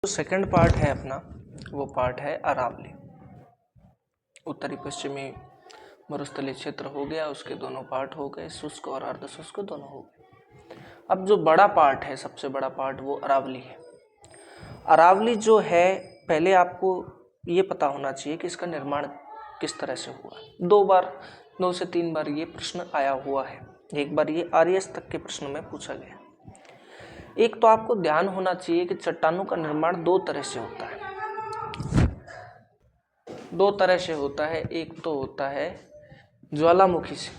जो second part है अपना वो पार्ट है अरावली। उत्तरी पश्चिमी मरुस्थलीय क्षेत्र हो गया, उसके दोनों पार्ट हो गए, शुष्क और अर्ध शुष्क दोनों हो गए। अब जो बड़ा पार्ट है, सबसे बड़ा पार्ट वो अरावली है। अरावली जो है, पहले आपको ये पता होना चाहिए कि इसका निर्माण किस तरह से हुआ। 2 से 3 बार ये प्रश्न आया हुआ है। एक बार ये आरएएस तक के प्रश्न में पूछा गया। एक तो आपको ध्यान होना चाहिए कि चट्टानों का निर्माण 2 तरह से होता है। 2 तरह से होता है। एक तो होता है ज्वालामुखी से।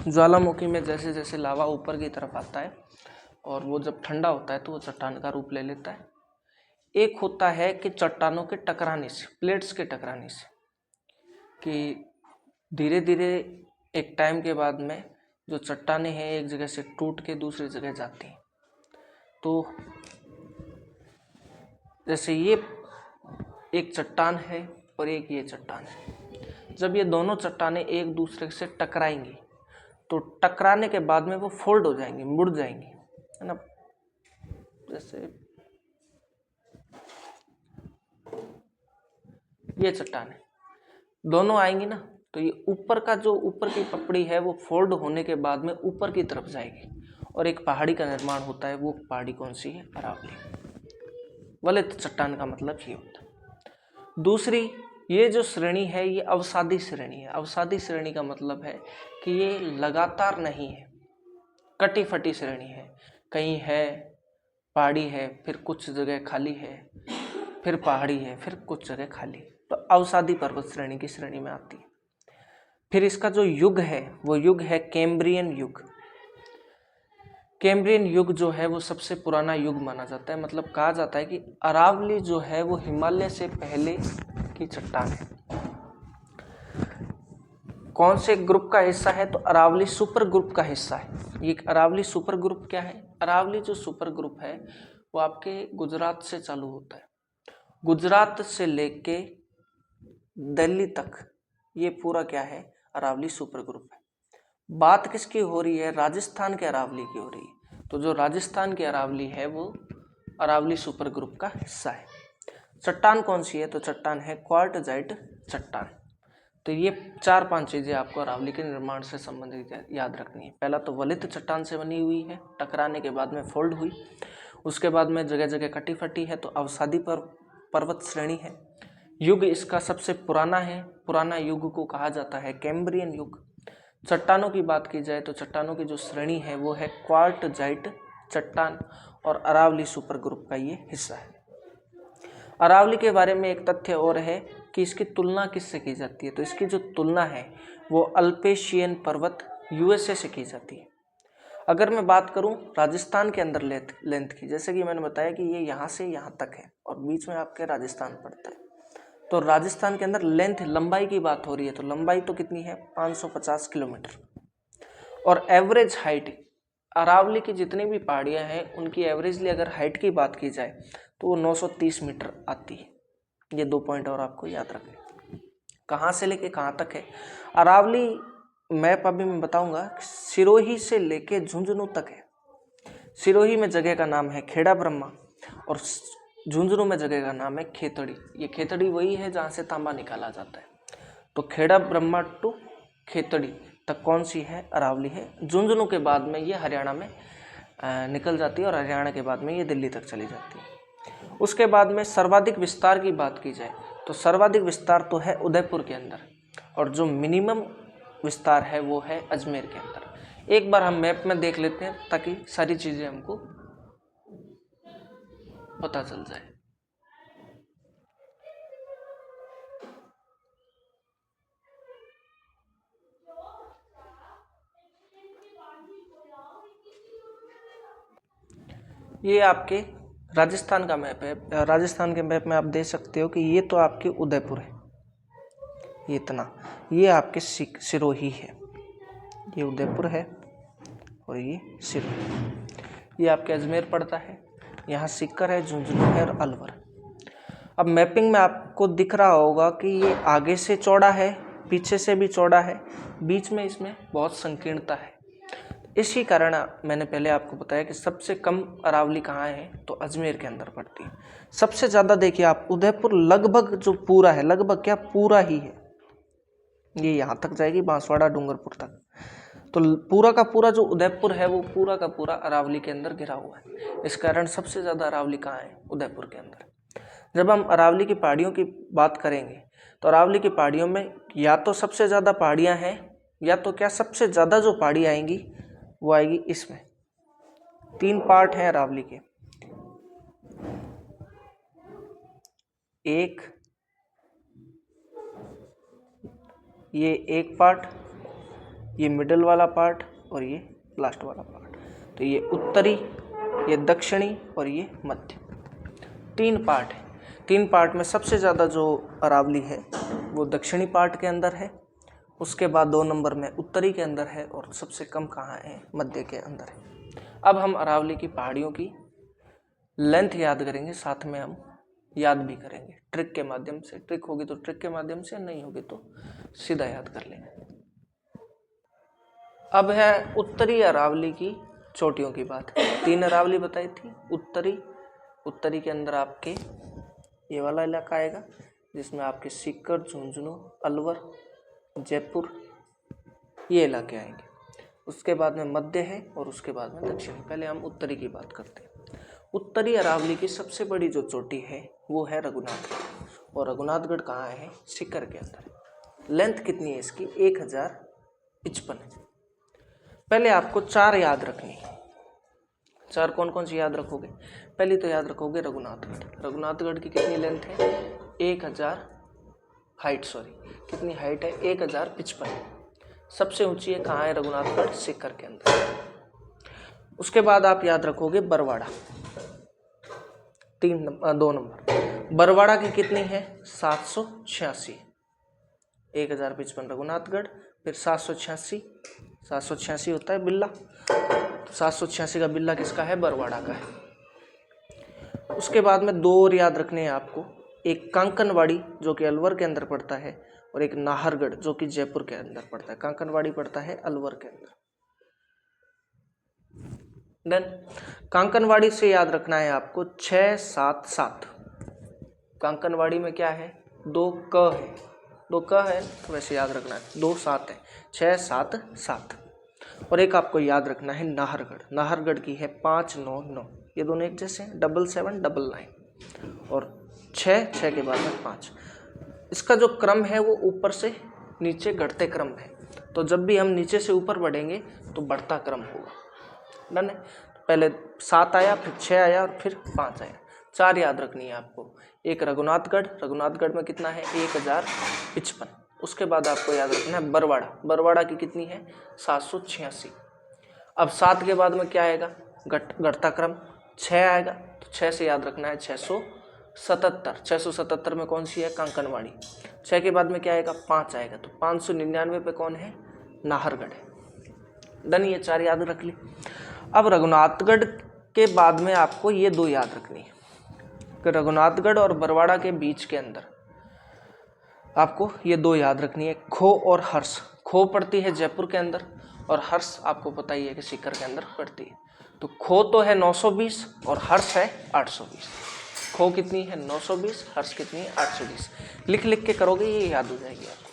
ज्वालामुखी में जैसे जैसे लावा ऊपर की तरफ आता है और वो जब ठंडा होता है तो वो चट्टान का रूप ले लेता है। एक होता है कि चट्टानों के टकराने से, प्लेट्स के टकराने से, कि धीरे धीरे एक टाइम के बाद में जो चट्टानें हैं एक जगह से टूट के दूसरी जगह जाती हैं। तो जैसे ये एक चट्टान है और एक ये चट्टान है, जब ये दोनों चट्टानें एक दूसरे से टकराएंगी तो टकराने के बाद में वो फोल्ड हो जाएंगी, मुड़ जाएंगी, है ना। जैसे ये चट्टानें दोनों आएंगी ना, तो ये ऊपर का जो ऊपर की पपड़ी है वो फोल्ड होने के बाद में ऊपर की तरफ जाएगी और एक पहाड़ी का निर्माण होता है। वो पहाड़ी कौन सी है? अरावली। वलित चट्टान का मतलब ये होता है। दूसरी ये जो श्रेणी है ये अवसादी श्रेणी है। अवसादी श्रेणी का मतलब है कि ये लगातार नहीं है, कटी फटी श्रेणी है। कहीं है पहाड़ी है, फिर कुछ जगह खाली है, फिर पहाड़ी है, फिर कुछ जगह खाली, तो अवसादी पर्वत श्रेणी की श्रेणी में आती है। फिर इसका जो युग है वो युग है कैम्ब्रियन युग। कैम्ब्रियन युग जो है वो सबसे पुराना युग माना जाता है। मतलब कहा जाता है कि अरावली जो है वो हिमालय से पहले की चट्टान है। कौन से ग्रुप का हिस्सा है? तो अरावली सुपर ग्रुप का हिस्सा है। ये अरावली सुपर ग्रुप क्या है? अरावली जो सुपर ग्रुप है वो आपके गुजरात से चालू होता है। गुजरात से लेके दिल्ली तक ये पूरा क्या है? अरावली सुपर ग्रुप है। बात किसकी हो रही है? राजस्थान के अरावली की हो रही है। तो जो राजस्थान की अरावली है वो अरावली सुपर ग्रुप का हिस्सा है। चट्टान कौन सी है? तो चट्टान है क्वार्टजाइट चट्टान। तो ये 4-5 चीजें आपको अरावली के निर्माण से संबंधित याद रखनी है। पहला तो वलित चट्टान से बनी हुई है, टकराने के बाद में फोल्ड हुई, उसके बाद में जगह जगह कटी फटी है, तो अवसादी पर्वत श्रेणी है। युग इसका सबसे पुराना है। पुराना युग को कहा जाता है कैम्ब्रियन युग। चट्टानों की बात की जाए तो चट्टानों की जो श्रेणी है वो है क्वार्टजाइट चट्टान और अरावली सुपर ग्रुप का ये हिस्सा है। अरावली के बारे में एक तथ्य और है कि इसकी तुलना किससे की जाती है? तो इसकी जो तुलना है वो अल्पेशियन पर्वत यूएसए से की जाती है। अगर मैं बात करूं राजस्थान के अंदर लेंथ की, जैसे कि मैंने बताया कि ये यहाँ से यहाँ तक है और बीच में आपके राजस्थान पड़ता है, तो राजस्थान के अंदर लेंथ, लंबाई की बात हो रही है, तो लंबाई तो कितनी है? 550 किलोमीटर। और एवरेज हाइट अरावली की जितनी भी पहाड़ियाँ हैं उनकी एवरेजली अगर हाइट की बात की जाए तो वो 930 मीटर आती है। ये 2 पॉइंट और आपको याद रखने। कहाँ से लेके कहाँ तक है अरावली? मैप अभी मैं बताऊंगा। सिरोही से लेके झुंझुनू तक है। सिरोही में जगह का नाम है खेड़ा ब्रह्मा और झुंझुनू में जगह का नाम है खेतड़ी। ये खेतड़ी वही है जहाँ से तांबा निकाला जाता है। तो खेड़ा ब्रह्मा टू खेतड़ी तक कौन सी है? अरावली है। झुंझुनू के बाद में ये हरियाणा में निकल जाती है और हरियाणा के बाद में ये दिल्ली तक चली जाती है। उसके बाद में सर्वाधिक विस्तार की बात की जाए तो सर्वाधिक विस्तार तो है उदयपुर के अंदर और जो मिनिमम विस्तार है वो है अजमेर के अंदर। एक बार हम मैप में देख लेते हैं ताकि सारी चीज़ें हमको पता चल जाए। ये आपके राजस्थान का मैप है। राजस्थान के मैप में आप देख सकते हो कि ये तो आपके उदयपुर है, ये इतना, ये आपके सिरोही है, ये उदयपुर है और ये सिरोही। ये आपके अजमेर पड़ता है, यहाँ सीकर है, झुंझुनू है और अलवर। अब मैपिंग में आपको दिख रहा होगा कि ये आगे से चौड़ा है, पीछे से भी चौड़ा है, बीच में इसमें बहुत संकीर्णता है। इसी कारण मैंने पहले आपको बताया कि सबसे कम अरावली कहाँ है, तो अजमेर के अंदर पड़ती है। सबसे ज़्यादा देखिए आप उदयपुर लगभग जो पूरा है, लगभग क्या पूरा ही है, ये यहाँ तक जाएगी बांसवाड़ा डूंगरपुर तक, तो पूरा का पूरा जो उदयपुर है वो पूरा का पूरा अरावली के अंदर घिरा हुआ है। इस कारण सबसे ज़्यादा अरावली कहाँ है, उदयपुर के अंदर। जब हम अरावली की पहाड़ियों की बात करेंगे तो अरावली की पहाड़ियों में या तो सबसे ज़्यादा पहाड़ियाँ हैं, या तो क्या सबसे ज़्यादा जो पहाड़ी आएंगी वो आएगी इसमें। 3 पार्ट हैं अरावली के, ये एक पार्ट, ये मिडल वाला पार्ट और ये लास्ट वाला पार्ट। तो ये उत्तरी, ये दक्षिणी और ये मध्य, 3 पार्ट है। 3 पार्ट में सबसे ज़्यादा जो अरावली है वो दक्षिणी पार्ट के अंदर है, उसके बाद 2 नंबर में उत्तरी के अंदर है, और सबसे कम कहाँ है, मध्य के अंदर है। अब हम अरावली की पहाड़ियों की लेंथ याद करेंगे, साथ में हम याद भी करेंगे ट्रिक के माध्यम से। ट्रिक होगी तो ट्रिक के माध्यम से, नहीं होगी तो सीधा याद कर लेंगे। अब है उत्तरी अरावली की चोटियों की बात। 3 अरावली बताई थी। उत्तरी के अंदर आपके ये वाला इलाका आएगा, जिसमें आपके सीकर, झुंझुनू, अलवर, जयपुर, ये इलाके आएंगे। उसके बाद में मध्य है और उसके बाद में दक्षिणी। पहले हम उत्तरी की बात करते हैं। उत्तरी अरावली की सबसे बड़ी जो चोटी है वो है रघुनाथगढ़, और रघुनाथगढ़ कहाँ है, सीकर के अंदर। लेंथ कितनी है इसकी, 1055 है। पहले आपको 4 याद रखनी है। 4 कौन कौन सी याद रखोगे, पहली तो याद रखोगे रघुनाथगढ़। रघुनाथगढ़ की कितनी लेंथ है, 1000 हाइट, कितनी हाइट है, 1055। सबसे ऊंची है कहाँ है, रघुनाथगढ़, सीकर के अंदर। उसके बाद आप याद रखोगे बरवाड़ा, 2 नंबर। बरवाड़ा की कितनी है, 786। 1055 रघुनाथगढ़, फिर 786 होता है बिल्ला, तो 786 का बिल्ला किसका है, बरवाड़ा का है। उसके बाद में 2 और याद रखने हैं आपको, एक कांकनवाड़ी जो कि अलवर के अंदर पड़ता है, और एक नाहरगढ़ जो कि जयपुर के अंदर पड़ता है। कांकनवाड़ी पड़ता है अलवर के अंदर। देन कांकनवाड़ी से याद रखना है आपको 677। कांकनवाड़ी में क्या है, 2 क है, 2 क है, तो वैसे याद रखना है, 2 7 है, 677। और एक आपको याद रखना है नाहरगढ़। नाहरगढ़ की है 599। ये दोनों एक जैसे हैं, 7799 और 6 के बाद में 5। इसका जो क्रम है वो ऊपर से नीचे घटते क्रम है, तो जब भी हम नीचे से ऊपर बढ़ेंगे तो बढ़ता क्रम होगा। डन है। पहले 7 आया, फिर 6 आया और फिर 5 आया। 4 याद रखनी है आपको। एक रघुनाथगढ़ में कितना है, 1055। उसके बाद आपको याद रखना है बरवाड़ा की कितनी है, 786। अब 7 के बाद में क्या आएगा, घटता क्रम, 6 आएगा, तो 6 से याद रखना है 677। 677 में कौन सी है, कांकनवाड़ी। 6 के बाद में क्या आएगा, 5 आएगा, तो 599 पे कौन है, नाहरगढ़ है। डन, ये 4 याद रख ली। अब रघुनाथगढ़ के बाद में आपको ये 2 याद रखनी है कि रघुनाथगढ़ और बरवाड़ा के बीच के अंदर आपको ये 2 याद रखनी है, खो और हर्ष। खो पड़ती है जयपुर के अंदर, और हर्ष आपको पता ही है कि सीकर के अंदर पड़ती है। तो खो तो है 920 और हर्ष है 820। खो कितनी है, 920, हर्ष कितनी है, 820। लिख के करोगे ये याद हो जाएगी आपको।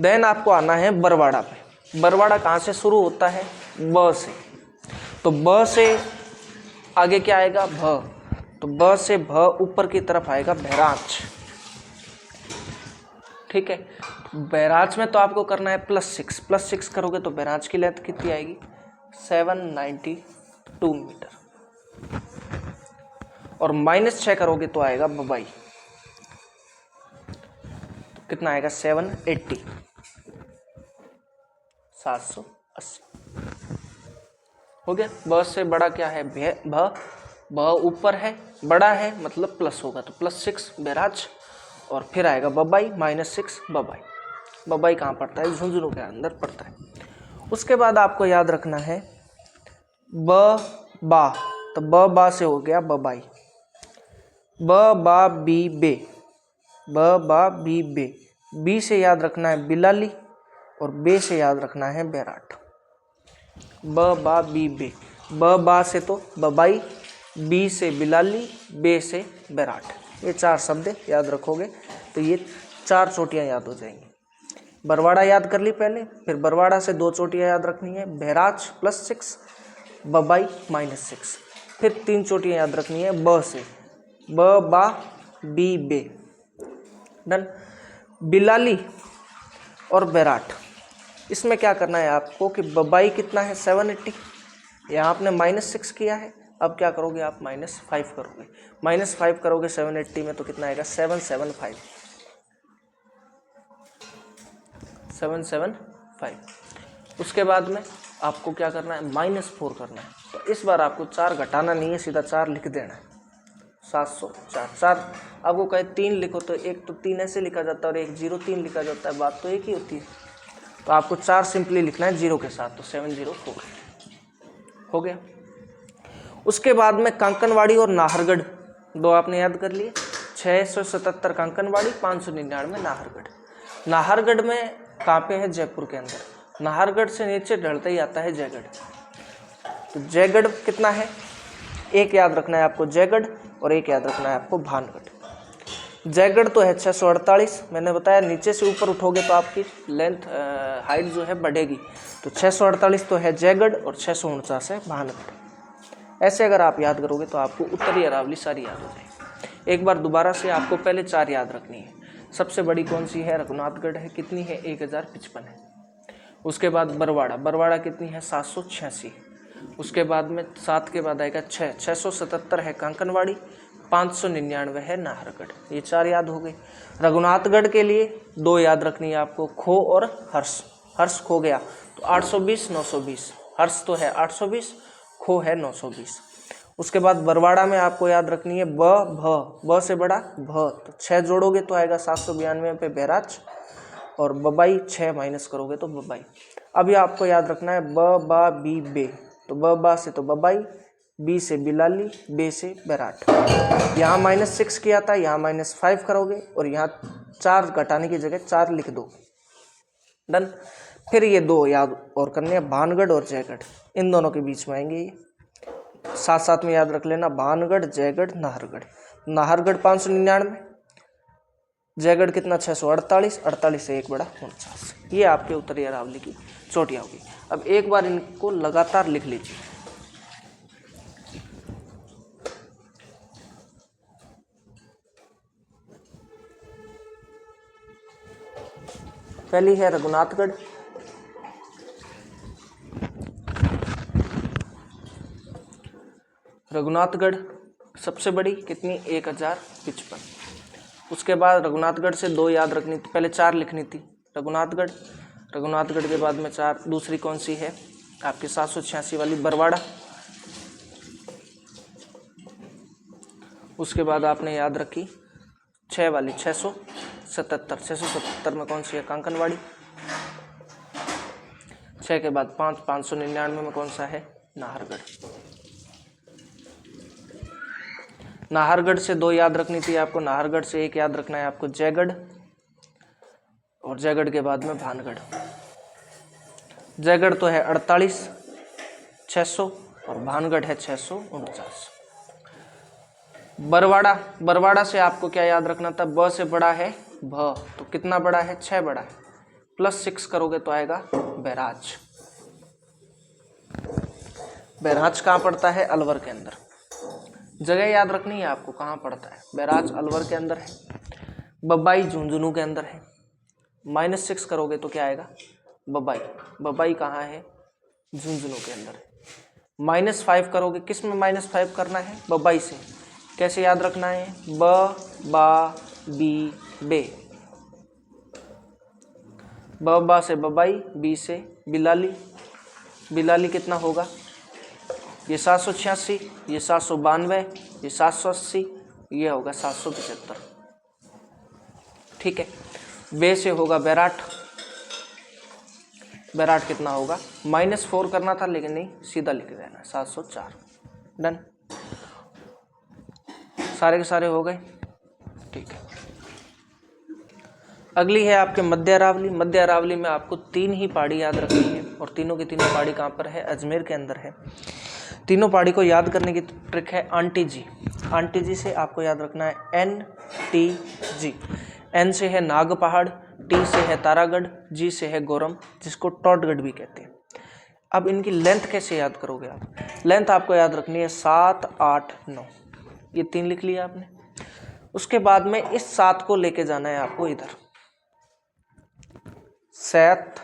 देन आपको आना है बरवाड़ा पे। बरवाड़ा कहाँ से शुरू होता है, ब से। तो ब से आगे क्या आएगा, भ। तो ब से भ ऊपर की तरफ आएगा बहराच। ठीक है, बहराच में तो आपको करना है +6 करोगे तो बहराच की लेंथ कितनी आएगी, 792 मीटर। और -6 करोगे तो आएगा बबाई, तो कितना आएगा, 780। हो गया। ब से बड़ा क्या है, भ ऊपर है, बड़ा है मतलब प्लस होगा, तो +6 बहराच। और फिर आएगा बबाई, -6 बबाई। बबाई कहाँ पड़ता है, झुंझुनू के अंदर पड़ता है। उसके बाद आपको याद रखना है बा। तो बा से हो गया बबाई। बा बी बे। बी से याद रखना है बिलाली, और बे से याद रखना है बैराट। ब बा बी बे, ब बा से तो बबाई, बी से बिलाली, बे से बैराट। ये 4 शब्द याद रखोगे तो ये 4 चोटियाँ याद हो जाएंगी। बरवाड़ा याद कर ली पहले, फिर बरवाड़ा से 2 चोटियाँ याद रखनी है, बहराच +6, बबाई -6, फिर 3 चोटियाँ याद रखनी है ब से, ब बा बी बे। डन। बिलाली और बैराट, इसमें क्या करना है आपको कि बबाई कितना है 780, यहाँ आपने -6 किया है, अब क्या करोगे आप -5 करोगे, -5 करोगे 780 में तो कितना आएगा 775, 775। उसके बाद में आपको क्या करना है -4 करना है, तो इस बार आपको 4 घटाना नहीं है, सीधा 4 लिख देना है, 704। 4 आपको कहे 3 लिखो तो एक तो 3 ऐसे लिखा जाता है और एक 03 लिखा जाता है, बात तो एक ही होती है, तो आपको 4 सिंपली लिखना है 0 के साथ, तो 704 हो गया। उसके बाद में कांकनवाड़ी और नाहरगढ़ 2 आपने याद कर लिए, 677 कांकनवाड़ी, 599 नाहरगढ़। नाहरगढ़ में कहाँ पे है, जयपुर के अंदर। नाहरगढ़ से नीचे ढलता ही आता है जयगढ़, तो जयगढ़ कितना है, एक याद रखना है आपको जयगढ़ और एक याद रखना है आपको भानगढ़। जयगढ़ तो है 648, मैंने बताया नीचे से ऊपर उठोगे तो आपकी लेंथ हाइट जो है बढ़ेगी, तो 648 तो है जयगढ़ और 649 है भानगढ़। ऐसे अगर आप याद करोगे तो आपको उत्तरी अरावली सारी याद हो जाएगी। एक बार दोबारा से आपको पहले 4 याद रखनी है। सबसे बड़ी कौन सी है, रघुनाथगढ़ है, कितनी है 1055 है। उसके बाद बरवाड़ा, बरवाड़ा कितनी है 786। उसके बाद में 7 के बाद आएगा 677 है कांकनवाड़ी, 599 है नाहरगढ़। ये 4 याद हो गए। रघुनाथगढ़ के लिए 2 याद रखनी है आपको, खो और हर्ष। हर्ष खो गया तो 820 920, हर्ष तो है 820, खो है 920। उसके बाद बरवाड़ा में आपको याद रखनी है ब से बड़ा भ, तो 6 जोड़ोगे तो आएगा 792 पे बहराच, और बबाई 6 माइनस करोगे तो बबाई। अभी आपको याद रखना है ब बा बी बे, तो ब बा से तो बबाई, बी से बिलाली, बे से बैराट। यहाँ -6 किया था, यहाँ -5 करोगे और यहाँ 4 घटाने की जगह 4 लिख दो। डन। फिर ये 2 याद और करने हैं, भानगढ़ और जयगढ़, इन दोनों के बीच में आएंगे ये, साथ साथ में याद रख लेना, भानगढ़ जयगढ़ नाहरगढ़। नाहरगढ़ 599, जयगढ़ कितना 648, 48 से 1 बड़ा 49। ये आपके उत्तरी अरावली की चोटियाँ होगी। अब एक बार इनको लगातार लिख लीजिए। पहली है रघुनाथगढ़, रघुनाथगढ़ सबसे बड़ी कितनी 1055। उसके बाद रघुनाथगढ़ से 2 याद रखनी थी, पहले 4 लिखनी थी। रघुनाथगढ़, रघुनाथगढ़ के बाद में 4, दूसरी कौन सी है आपकी 786 वाली बरवाड़ा। उसके बाद आपने याद रखी 6 वाली 677, 677 में कौन सी है कांकनवाड़ी। 6 के बाद 5, 599 में कौन सा है नाहरगढ़। नाहरगढ़ से 2 याद रखनी थी आपको, नाहरगढ़ से 1 याद रखना है आपको जयगढ़, और जयगढ़ के बाद में भानगढ़। जयगढ़ तो है 48 600 और भानगढ़ है 649। बरवाड़ा, बरवाड़ा से आपको क्या याद रखना था, ब से बड़ा है भ, तो कितना बड़ा है 6 बड़ा है, +6 करोगे तो आएगा बहराच। बहराच कहाँ पड़ता है, अलवर के अंदर। जगह याद रखनी है आपको कहाँ पड़ता है, बहराच अलवर के अंदर है। बबाई झुंझुनू के अंदर है। -6 करोगे तो क्या आएगा बबाई, बबाई कहाँ है झुंझुनू के अंदर है। -5 करोगे, किस में -5 करना है, बबाई से। कैसे याद रखना है, ब बा बी बे, ब बा से बबाई, बी से बिलाली, बिलाली कितना होगा, ये 786, ये 792, ये 780, ये होगा 775। ठीक है। बे से होगा बैराट, बैराट कितना होगा, -4 करना था लेकिन नहीं, सीधा लिख देना 704। डन। सारे के सारे हो गए। ठीक है। अगली है आपके मध्य अरावली। मध्य अरावली में आपको 3 ही पहाड़ी याद रखनी है। और तीनों की तीनों पहाड़ी कहाँ पर है? अजमेर के अंदर है। तीनों पहाड़ी को याद करने की ट्रिक है आंटी जी। आंटी जी से आपको याद रखना है NTG। N से है नाग पहाड़, T से है तारागढ़, G से है गोरम, जिसको टॉडगढ़ भी कहते हैं। अब इनकी लेंथ कैसे याद करोगे आप? लेंथ आपको याद रखनी है 7, 8, 9, ये 3 लिख लिया आपने। उसके बाद में इस 7 को लेके जाना है आपको इधर, 7,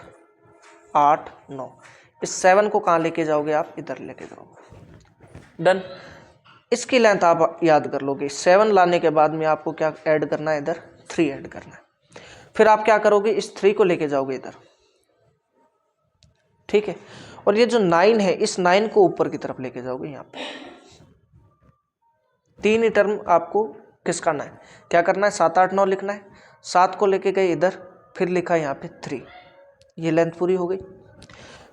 8, 9। इस 7 को कहाँ लेके जाओगे आप? इधर लेके जाओगे। डन। इसकी लेंथ आप याद कर लोगे। 7 लाने के बाद में आपको क्या ऐड करना है? इधर 3 ऐड करना है। फिर आप क्या करोगे? इस 3 को लेके जाओगे इधर, ठीक है। और ये जो 9 है, इस 9 को ऊपर की तरफ लेके जाओगे यहाँ पे। 3 ही टर्म आपको खिसकाना है। क्या करना है? 7, 8, 9 लिखना है। 7 को लेके गए इधर, फिर लिखा यहाँ पे 3, ये लेंथ पूरी हो गई।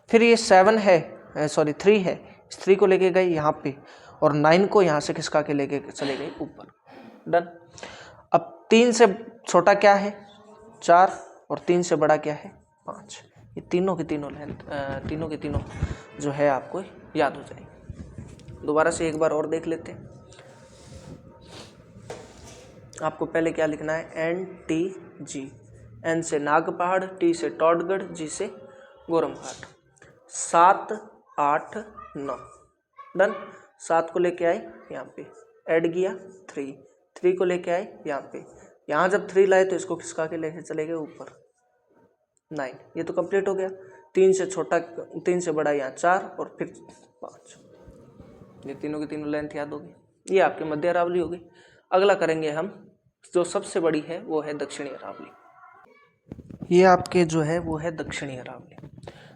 फिर ये 7 है, सॉरी 3 है, इस 3 को लेके गए यहाँ पे, और 9 को यहाँ से खिसका के लेके चले गए ऊपर। डन। अब 3 से छोटा क्या है? 4, और 3 से बड़ा क्या है? 5। ये तीनों की तीनों लेंथ, तीनों की तीनों जो है आपको याद हो जाएगी। दोबारा से एक बार और देख लेते हैं। आपको पहले क्या लिखना है? NTG। N से नाग पहाड़, T से टॉडगढ़, G से गोरम घाट। 7, 8, 9। डन। 7 को लेके आए यहाँ पे, ऐड किया 3, 3 को लेके आए यहाँ पे, यहाँ जब 3 लाए तो इसको खिसका के लेके चले गए ऊपर, 9। ये तो कंप्लीट हो गया। 3 से छोटा, 3 से बड़ा यहाँ 4, और फिर 5। ये तीनों की तीनों लेंथ याद होगी। ये आपकी मध्य अरावली होगी। अगला करेंगे हम, जो सबसे बड़ी है वो है दक्षिणी अरावली। ये आपके जो है वो है दक्षिणी अरावली।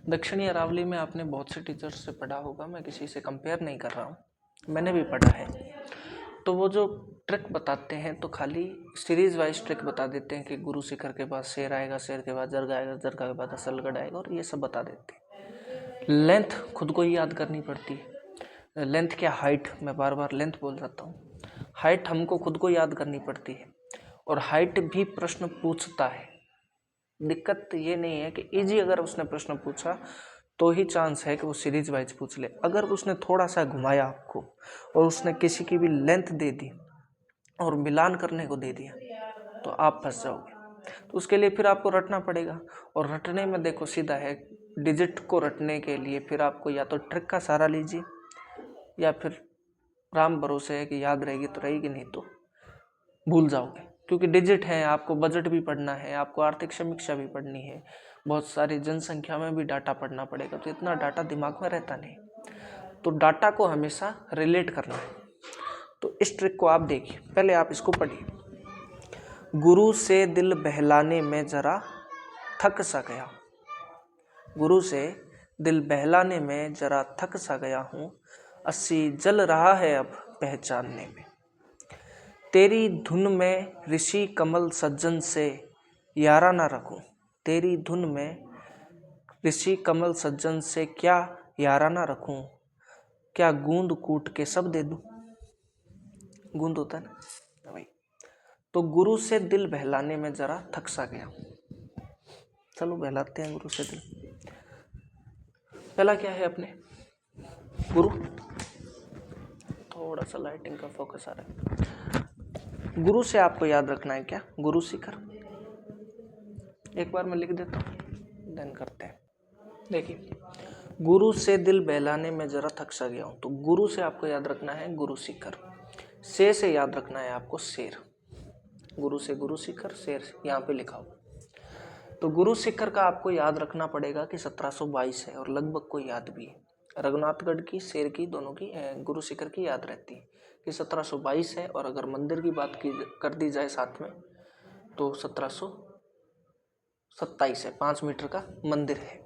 दक्षिणी अरावली में आपने बहुत से टीचर्स से पढ़ा होगा, मैं किसी से कंपेयर नहीं कर रहा हूँ, मैंने भी पढ़ा है। तो वो जो ट्रिक बताते हैं तो खाली सीरीज वाइज ट्रिक बता देते हैं कि गुरु शिखर के बाद शेर आएगा, शेर के बाद जरगा आएगा, जरगा के बाद असलगढ़ आएगा, और ये सब बता देते हैं। लेंथ खुद को ही याद करनी पड़ती है। लेंथ क्या, हाइट, मैं बार बार लेंथ बोल जाता हूँ। हाइट हमको खुद को याद करनी पड़ती है, और हाइट भी प्रश्न पूछता है। दिक्कत ये नहीं है कि इजी अगर उसने प्रश्न पूछा तो ही चांस है कि वो सीरीज वाइज पूछ ले। अगर उसने थोड़ा सा घुमाया आपको और उसने किसी की भी लेंथ दे दी और मिलान करने को दे दिया तो आप फंस जाओगे। तो उसके लिए फिर आपको रटना पड़ेगा, और रटने में देखो सीधा है, डिजिट को रटने के लिए फिर आपको या तो ट्रिक का सहारा लीजिए, या फिर राम भरोसे है कि याद रहेगी तो रहेगी, नहीं तो भूल जाओगे। क्योंकि डिजिट है, आपको बजट भी पढ़ना है, आपको आर्थिक समीक्षा भी पढ़नी है, बहुत सारी जनसंख्या में भी डाटा पढ़ना पड़ेगा, तो इतना डाटा दिमाग में रहता नहीं। तो डाटा को हमेशा रिलेट करना है। तो इस ट्रिक को आप देखिए, पहले आप इसको पढ़िए। गुरु से दिल बहलाने में जरा थक सा गया, गुरु से दिल बहलाने में जरा थक सा गया हूँ, अस्सी जल रहा है अब पहचानने में। तेरी धुन में ऋषि कमल सज्जन से यारा ना रखूं, तेरी धुन में ऋषि कमल सज्जन से क्या यारा ना रखूं, क्या गूंद कूट के सब दे दूं। गूंद होता है ना भाई। तो गुरु से दिल बहलाने में जरा थक सा गया, चलो बहलाते हैं गुरु से दिल। पहला क्या है अपने? गुरु। थोड़ा सा लाइटिंग का फोकस आ रहा है। गुरु से आपको याद रखना है क्या? गुरु शिखर। एक बार मैं लिख देता हूँ, देन करते हैं। देखिए, गुरु से दिल बहलाने में जरा थक सा गया हूँ, तो गुरु से आपको याद रखना है गुरु शिखर। से याद रखना है आपको शेर। गुरु से गुरु शिखर, शेर यहाँ पे लिखा हो। तो गुरु शिखर का आपको याद रखना पड़ेगा कि 1722 है, और लगभग को याद भी है। रघुनाथगढ़ की, शेर की, दोनों की, गुरु शिखर की याद रहती है कि 1722 है। और अगर मंदिर की बात की कर दी जाए साथ में तो 1727 है, 5 मीटर का मंदिर है।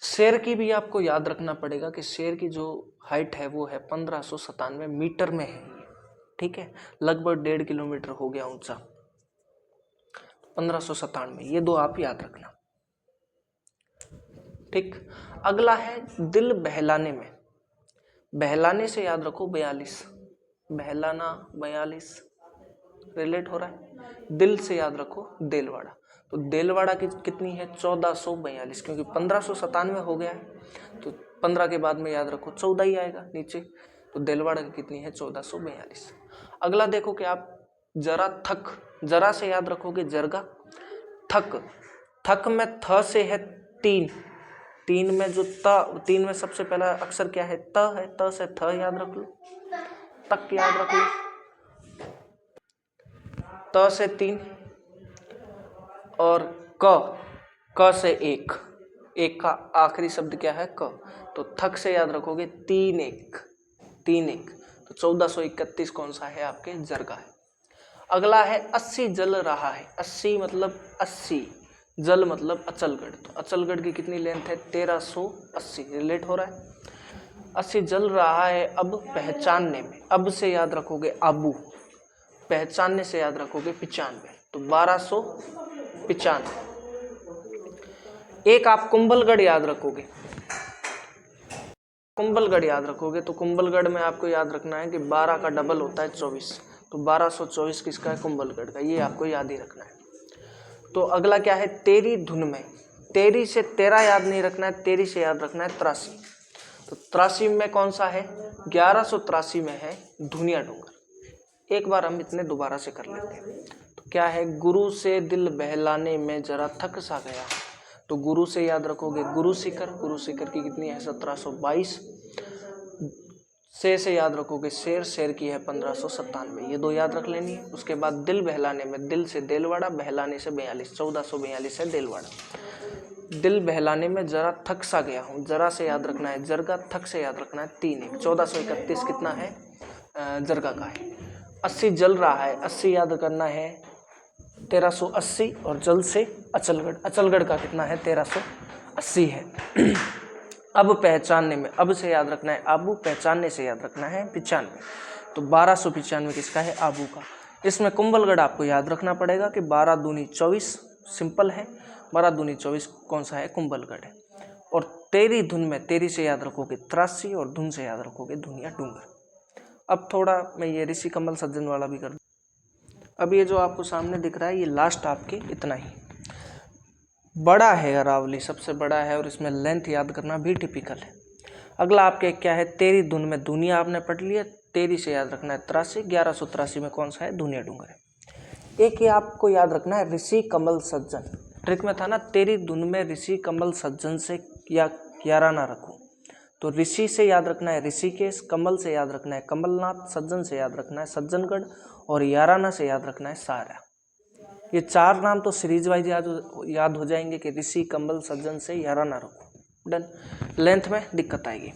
शेर की भी आपको याद रखना पड़ेगा कि शेर की जो हाइट है वो है 1597 मीटर में है, ठीक है, लगभग 1.5 किलोमीटर हो गया ऊंचा, 1597। ये दो आप याद रखना, ठीक। अगला है दिल बहलाने में। बहलाने से याद रखो 42, बहलाना 42 रिलेट हो रहा है। दिल से याद रखो देलवाड़ा। तो देलवाड़ा की कितनी है 1442, क्योंकि 1597 हो गया है तो 15 के बाद में याद रखो 14 ही आएगा नीचे। तो देलवाड़ा की कितनी है 1442। अगला देखो कि आप जरा थक, जरा से याद रखोगे जरगा, थक, थक में थ से है 3, 3 में जो त, 3 में सबसे पहला अक्षर क्या है त है, त से थ याद रख लो, तक याद रख लो, त से 3 और क से 1, एक का आखिरी शब्द क्या है क, तो थक से याद रखोगे 3 1, तो 1431 कौन सा है आपके जरगा है। अगला है 80 जल रहा है, 80 मतलब 80, जल मतलब अचलगढ़, तो अचलगढ़ की कितनी लेंथ है 1380, रिलेट हो रहा है। 80 जल रहा है अब पहचानने में, अब से याद रखोगे आबू, पहचानने से याद रखोगे 95, तो 1295। एक आप कुंभलगढ़ याद रखोगे, कुंभलगढ़ याद रखोगे तो कुंभलगढ़ में आपको याद रखना है कि 12 का डबल होता है 24, तो 1224 किसका है कुंभलगढ़ का, ये आपको याद ही रखना है। तो अगला क्या है तेरी धुन में, तेरी से 13 याद नहीं रखना है, तेरी से याद रखना है 83, तो 83 में कौन सा है 1183 में है धुनिया डूंगर। एक बार हम इतने दोबारा से कर लेते हैं। तो क्या है गुरु से दिल बहलाने में जरा थक सा गया, तो गुरु से याद रखोगे गुरु शिखर, गुरु शिखर की कितनी है 1722, से याद रखोगे शेर, शेर की है 1597, ये दो याद रख लेनी है। उसके बाद दिल बहलाने में, दिल से देलवाड़ा, बहलाने से 42, 1442 है देलवाड़ा। दिल बहलाने में जरा थक सा गया हूँ, जरा से याद रखना है जरगा, थक से याद रखना है 3 1, 1431 कितना है जरगा का है। 80 जल रहा है, 80 याद करना है 1380, और जल से अचलगढ़, अचलगढ़ का कितना है 1380 है। अब पहचानने में, अब से याद रखना है आबू, पहचानने से याद रखना है 95, तो 1295 किसका है आबू का। इसमें कुंभलगढ़ आपको याद रखना पड़ेगा कि 12 दूनी 24, सिंपल है, 12 दूनी 24 कौन सा है कुंभलगढ़ है। और तेरी धुन में, तेरी से याद रखोगे 83 और धुन से याद रखोगे धुनिया डूंगर। अब थोड़ा मैं ये ऋषि कमल सज्जन वाला भी कर दूँ। अब ये जो आपको सामने दिख रहा है ये लास्ट आपके इतना ही बड़ा है, अरावली सबसे बड़ा है और इसमें लेंथ याद करना भी टिपिकल है। अगला आपके क्या है तेरी धुन में, दुनिया आपने पढ़ लिया, तेरी से याद रखना है 83, 1183 में कौन सा है धुनिया डूंगर है। एक ही आपको याद रखना है ऋषि कमल सज्जन, ट्रिक में था ना तेरी धुन में ऋषि कमल सज्जन से या यारा ना रखूं, तो ऋषि से याद रखना है ऋषिकेश, कमल से याद रखना है कमलनाथ, सज्जन से याद रखना है सज्जनगढ़, और याराना से याद रखना है सारा। ये 4 नाम तो सीरीज वाइज याद हो जाएंगे कि ऋषि कमल सज्जन से याराना रखो, डन। लेंथ में दिक्कत आएगी,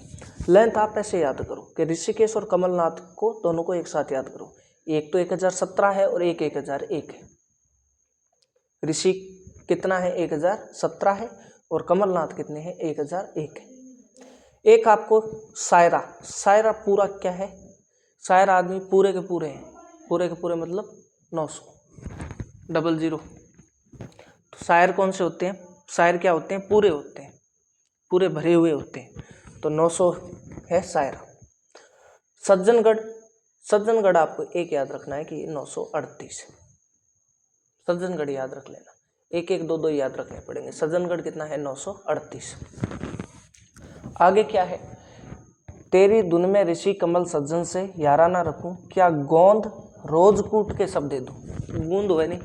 लेंथ आप ऐसे याद करो कि ऋषिकेश और कमलनाथ को दोनों को एक साथ याद करो, एक तो 1017 है और एक 1001 है। ऋषि कितना है 1017 है और कमलनाथ कितने हैं 1001 है। एक आपको सायरा, सायरा पूरा क्या है, सायरा आदमी पूरे के पूरे हैं, पूरे के पूरे मतलब 900 00। तो शायर कौन से होते हैं, शायर क्या होते हैं पूरे होते हैं, पूरे भरे हुए होते हैं, तो 900 है शायरा। सज्जनगढ़, सज्जनगढ़ आपको एक याद रखना है कि ये 938 है, सज्जनगढ़ याद रख लेना, 1 1 2 2 याद रखने पड़ेंगे। सज्जनगढ़ कितना है 938। आगे क्या है तेरी धुन में ऋषि कमल सज्जन से याराना रखूं, क्या गोंद रोज कूट के सब दे दूं, गूंद हुए नहीं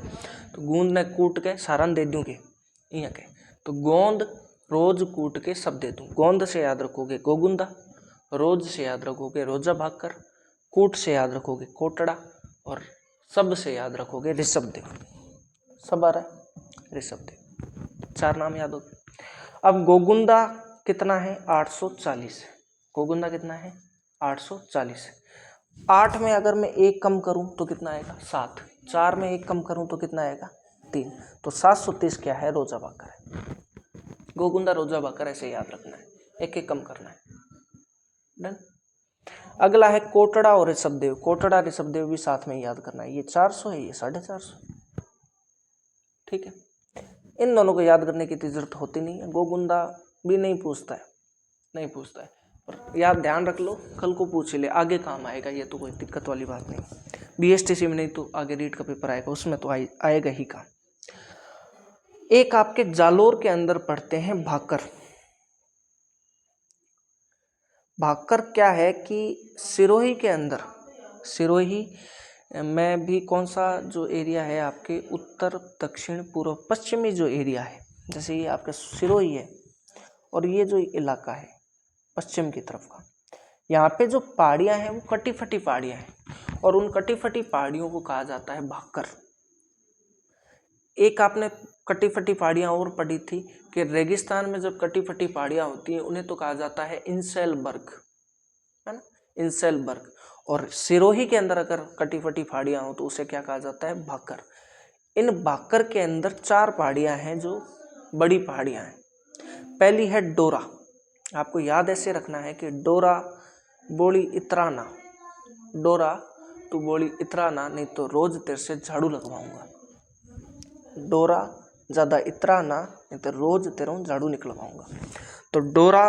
तो गूंद ने कूट के सारन दे दूंगे यहाँ के, तो गोंद रोज कूट के सब दे दूं। गोंद से याद रखोगे गोगुंदा, रोज से याद रखोगे रोजा भाकर, कूट से याद रखोगे कोटड़ा, और सब से याद रखोगे ऋषभदेव। सब आ रहा है ऋषभदेव, 4 नाम याद हो गए। अब गोगुंदा कितना है 840, गोगुंदा कितना है 840। 8 में अगर मैं 1 कम करूं तो कितना आएगा 7, 4 में 1 कम करूं तो कितना आएगा 3, तो 730 क्या है रोजा भाकर है। गोगुंदा रोजा भाकर ऐसे याद रखना है, 1 1 कम करना है, डन। अगला है कोटड़ा और ऋषभदेव, कोटड़ा ऋषभदेव भी साथ में याद करना है, ये 400 है ये 450, ठीक है। इन दोनों को याद करने की जरूरत होती नहीं है, गोगुंदा भी नहीं पूछता है, नहीं पूछता है, पर याद ध्यान रख लो, कल को पूछ ले आगे काम आएगा, ये तो कोई दिक्कत वाली बात नहीं। बीएसटीसी में नहीं तो आगे रीट का पेपर आएगा उसमें तो आएगा ही काम। एक आपके जालोर के अंदर पढ़ते हैं भाकर। भाकर क्या है कि सिरोही के अंदर, सिरोही में भी कौन सा जो एरिया है आपके उत्तर दक्षिण पूर्व पश्चिमी जो एरिया है, जैसे ये आपका सिरोही है और ये जो इलाका है पश्चिम की तरफ का, यहाँ पे जो पहाड़ियाँ हैं वो कटी फटी पहाड़ियाँ हैं और उन कटी फटी पहाड़ियों को कहा जाता है भाकर। एक आपने कटी फटी पहाड़ियाँ और पढ़ी थी कि रेगिस्तान में जब कटी फटी पहाड़ियाँ होती हैं उन्हें तो कहा जाता है इंसेलबर्ग, है ना, इंसेलबर्ग। और सिरोही के अंदर अगर कटी फटी पहाड़ियाँ हो तो उसे क्या कहा जाता है, भाकर। इन भाकर के अंदर 4 पहाड़ियाँ हैं जो बड़ी पहाड़ियाँ हैं। पहली है डोरा, आपको याद ऐसे रखना है कि डोरा बोली इतराना, डोरा तू बोली इतराना, नहीं तो रोज तेरे से झाड़ू लगवाऊंगा। डोरा ज़्यादा इतराना, नहीं तो रोज तेरे झाड़ू निकलवाऊंगा। तो डोरा,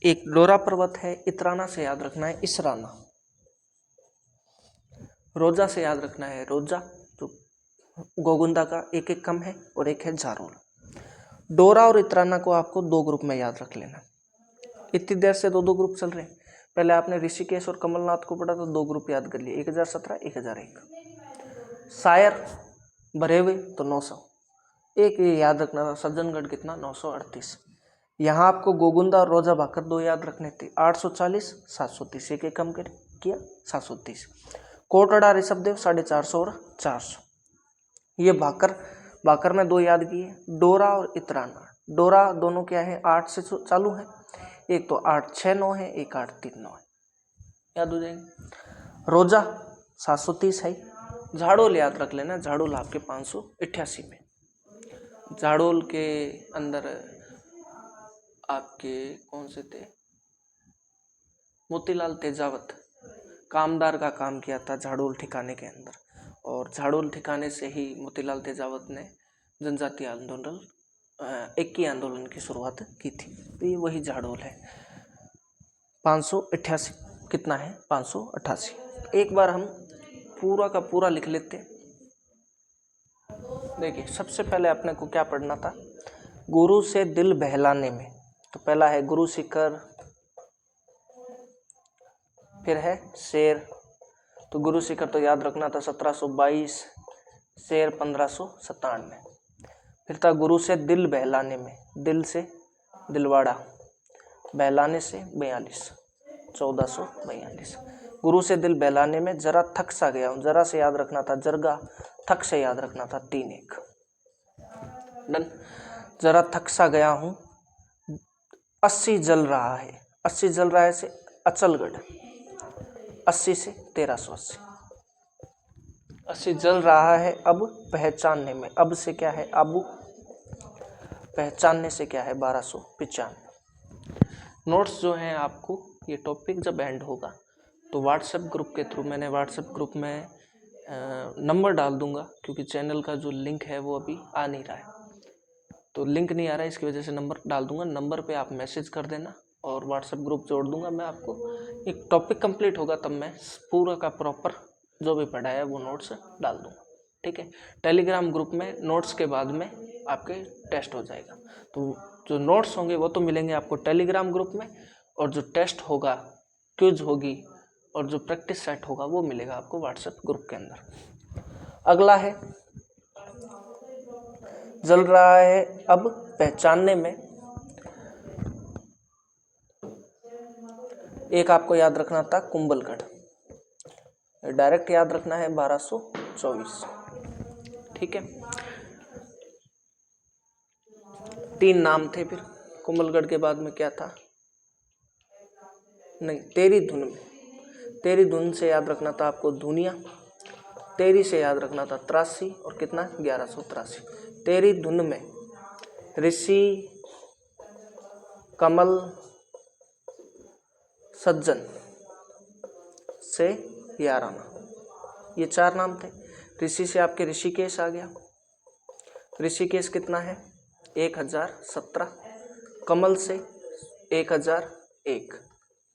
एक डोरा पर्वत है। इतराना से याद रखना है इसराना। रोजा से याद रखना है रोजा, जो गोगुंदा का एक एक कम है, और एक है झारोल। डोरा और इतराना को आपको 2 ग्रुप में याद रख लेना। इतनी देर से 2 ग्रुप चल रहे हैं। पहले आपने ऋषिकेश और कमलनाथ को पढ़ा तो 2 ग्रुप याद कर लिए, 1017, 1001। शायर भरे हुए तो 900, एक ये याद रखना था सज्जनगढ़ कितना, 938। यहाँ आपको गोगुंदा और रोजा भाकर 2 याद रखने थे, 840, 730, एक एक कम किया 730। कोटड़ा ऋषभदेव 450 और 400। ये भाकर, भाकर में 2 याद किए, डोरा और इतराना। डोरा दोनों क्या है, 8 से चालू है, एक तो 869 है, एक 839 है, याद हो जाएंगे। रोजा 730 है। झाड़ोल याद रख लेना, झाड़ोल आपके 588 में। झाड़ोल के अंदर आपके कौन से थे, मोतीलाल तेजावत कामदार का काम किया था झाड़ोल ठिकाने के अंदर, और झाड़ोल ठिकाने से ही मोतीलाल तेजावत ने जनजातीय आंदोलन, इक्की आंदोलन की शुरुआत की थी। तो ये वही झाड़ोल है। 588 कितना है, 588। एक बार हम पूरा का पूरा लिख लेते। देखिए सबसे पहले अपने को क्या पढ़ना था, गुरु से दिल बहलाने में। तो पहला है गुरु शिखर, फिर है शेर। तो गुरु शिखर तो याद रखना था 1722, शेर 1597। फिर था गुरु से दिल बहलाने में, दिल से दिलवाड़ा, बहलाने से 42, 1442। गुरु से दिल बहलाने में जरा थक सा गया हूँ, जरा से याद रखना था जरगा, थक से याद रखना था 31। डन। जरा थक सा गया हूँ, 80 जल रहा है, 80 जल रहा है से अचलगढ़, 80 से 1380। 80 जल रहा है अब पहचानने में, अब से क्या है अब, पहचानने से क्या है 1295। नोट्स जो हैं आपको, ये टॉपिक जब एंड होगा तो व्हाट्सएप ग्रुप के थ्रू, मैंने व्हाट्सएप ग्रुप में नंबर डाल दूंगा, क्योंकि चैनल का जो लिंक है वो अभी आ नहीं रहा है, तो लिंक नहीं आ रहा है, इसकी वजह से नंबर डाल दूंगा। नंबर पे आप मैसेज कर देना और व्हाट्सएप ग्रुप जोड़ दूंगा मैं आपको। एक टॉपिक कंप्लीट होगा तब मैं पूरा का प्रॉपर जो भी पढ़ा है वो नोट्स डाल दूंगा, ठीक है। टेलीग्राम ग्रुप में नोट्स के बाद में आपके टेस्ट हो जाएगा, तो जो नोट्स होंगे वो तो मिलेंगे आपको टेलीग्राम ग्रुप में, और जो टेस्ट होगा, क्विज होगी और जो प्रैक्टिस सेट होगा वो मिलेगा आपको व्हाट्सएप ग्रुप के अंदर। अगला है जल रहा है अब पहचानने में। एक आपको याद रखना था कुंभलगढ़, डायरेक्ट याद रखना है 1224, ठीक है। 3 नाम थे, फिर कुंभलगढ़ के बाद में क्या था, नहीं, तेरी धुन में, तेरी धुन से याद रखना था आपको धुनिया, तेरी से याद रखना था 83 और कितना 1183। तेरी धुन में ऋषि, कमल, सज्जन से याराना, ये 4 नाम थे। ऋषि से आपके ऋषिकेश आ गया, ऋषिकेश कितना है 1017। कमल से 1001,